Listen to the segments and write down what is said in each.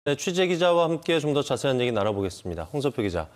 네, 취재 기자와 함께 좀 더 자세한 얘기 나눠보겠습니다. 홍석표 기자.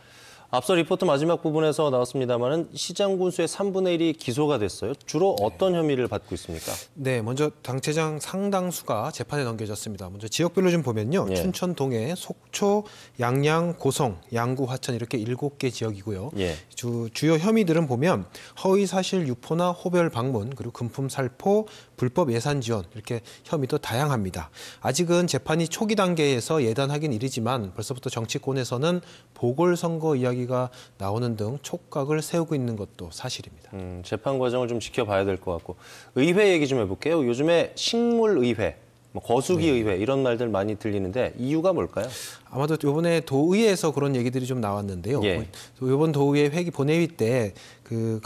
앞서 리포트 마지막 부분에서 나왔습니다만은 시장 군수의 3분의 1이 기소가 됐어요. 주로 어떤 혐의를 받고 있습니까? 네, 먼저 당체장 상당수가 재판에 넘겨졌습니다. 먼저 지역별로 좀 보면요. 예. 춘천, 동해, 속초, 양양, 고성, 양구, 화천 이렇게 7개 지역이고요. 예. 주요 혐의들은 보면 허위 사실 유포나 호별 방문, 그리고 금품 살포, 불법 예산 지원 이렇게 혐의도 다양합니다. 아직은 재판이 초기 단계에서 예단하긴 이르지만 벌써부터 정치권에서는 보궐선거 이야기가 나오는 등 촉각을 세우고 있는 것도 사실입니다. 재판 과정을 좀 지켜봐야 될 것 같고 의회 얘기 좀 해볼게요. 요즘에 식물의회, 거수기의회 이런 말들 많이 들리는데 이유가 뭘까요? 아마도 이번에 도의회에서 그런 얘기들이 좀 나왔는데요. 예. 이번 도의회 회기 본회의 때 그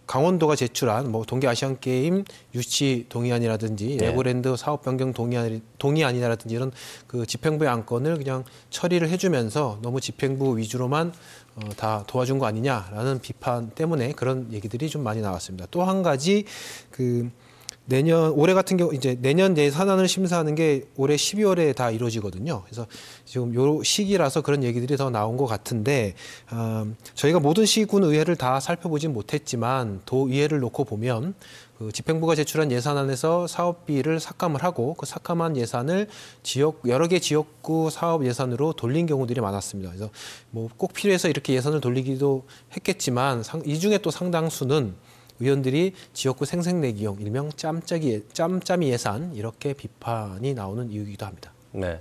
강원도가 제출한 동계 아시안 게임 유치 동의안이라든지 예. 에버랜드 사업 변경 동의안이라든지 이런 그 집행부의 안건을 그냥 처리를 해주면서 너무 집행부 위주로만 다 도와준 거 아니냐라는 비판 때문에 그런 얘기들이 좀 많이 나왔습니다. 또 한 가지 올해 같은 경우 이제 내년 예산안을 심사하는 게 올해 12월에 다 이루어지거든요. 그래서 지금 요 시기라서 그런 얘기들이 더 나온 것 같은데 저희가 모든 시군 의회를 다 살펴보진 못했지만 도의회를 놓고 보면 그 집행부가 제출한 예산안에서 사업비를 삭감을 하고 그 삭감한 예산을 여러 개 지역구 사업 예산으로 돌린 경우들이 많았습니다. 그래서 꼭 필요해서 이렇게 예산을 돌리기도 했겠지만 이 중에 또 상당수는 의원들이 지역구 생색내기용, 일명 짬짬이 예산 이렇게 비판이 나오는 이유이기도 합니다. 네.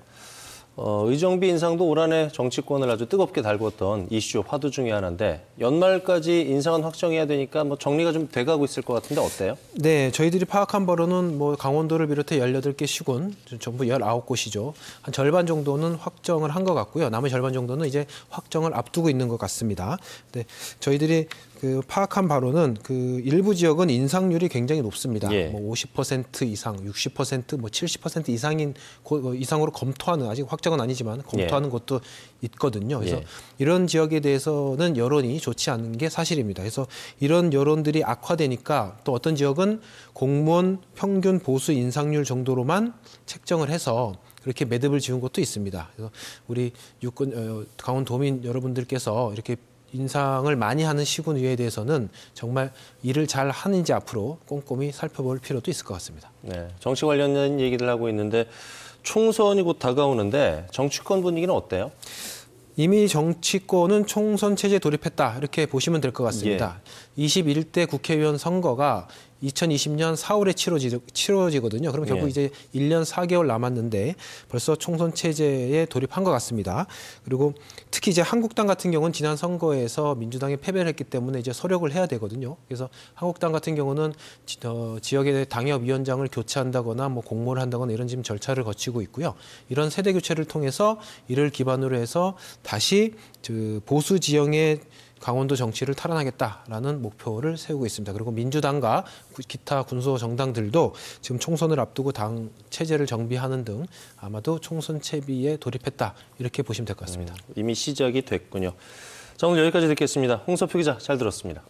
의정비 인상도 올 한해 정치권을 아주 뜨겁게 달궜던 이슈 화두 중에 하나인데 연말까지 인상은 확정해야 되니까 정리가 좀 돼가고 있을 것 같은데 어때요? 네, 저희들이 파악한 바로는 강원도를 비롯해 18개 시군, 전부 19곳이죠. 한 절반 정도는 확정을 한 것 같고요. 나머지 절반 정도는 이제 확정을 앞두고 있는 것 같습니다. 네, 저희들이 파악한 바로는 일부 지역은 인상률이 굉장히 높습니다. 예. 50% 이상, 60%, 70% 이상으로 검토하는, 아직 확정은 아니지만 검토하는 예. 곳도 있거든요. 그래서 예. 이런 지역에 대해서는 여론이 좋지 않은 게 사실입니다. 그래서 이런 여론들이 악화되니까 또 어떤 지역은 공무원 평균 보수 인상률 정도로만 책정을 해서 그렇게 매듭을 지은 곳도 있습니다. 그래서 우리 강원도민 여러분들께서 이렇게 인상을 많이 하는 시군의회에 대해서는 정말 일을 잘 하는지 앞으로 꼼꼼히 살펴볼 필요도 있을 것 같습니다. 네, 정치 관련된 얘기를 하고 있는데 총선이 곧 다가오는데 정치권 분위기는 어때요? 이미 정치권은 총선 체제에 돌입했다 이렇게 보시면 될 것 같습니다. 예. 21대 국회의원 선거가 2020년 4월에 치러지거든요. 그럼 결국 이제 1년 4개월 남았는데 벌써 총선 체제에 돌입한 것 같습니다. 그리고 특히 이제 한국당 같은 경우는 지난 선거에서 민주당이 패배를 했기 때문에 이제 서력을 해야 되거든요. 그래서 한국당 같은 경우는 지역의 당협위원장을 교체한다거나 공모를 한다거나 이런 지금 절차를 거치고 있고요. 이런 세대 교체를 통해서 이를 기반으로 해서 다시 보수 지형의 강원도 정치를 탈환하겠다라는 목표를 세우고 있습니다. 그리고 민주당과 기타 군소 정당들도 지금 총선을 앞두고 당 체제를 정비하는 등 아마도 총선 채비에 돌입했다 이렇게 보시면 될 것 같습니다. 이미 시작이 됐군요. 자, 오늘 여기까지 듣겠습니다. 홍석표 기자 잘 들었습니다.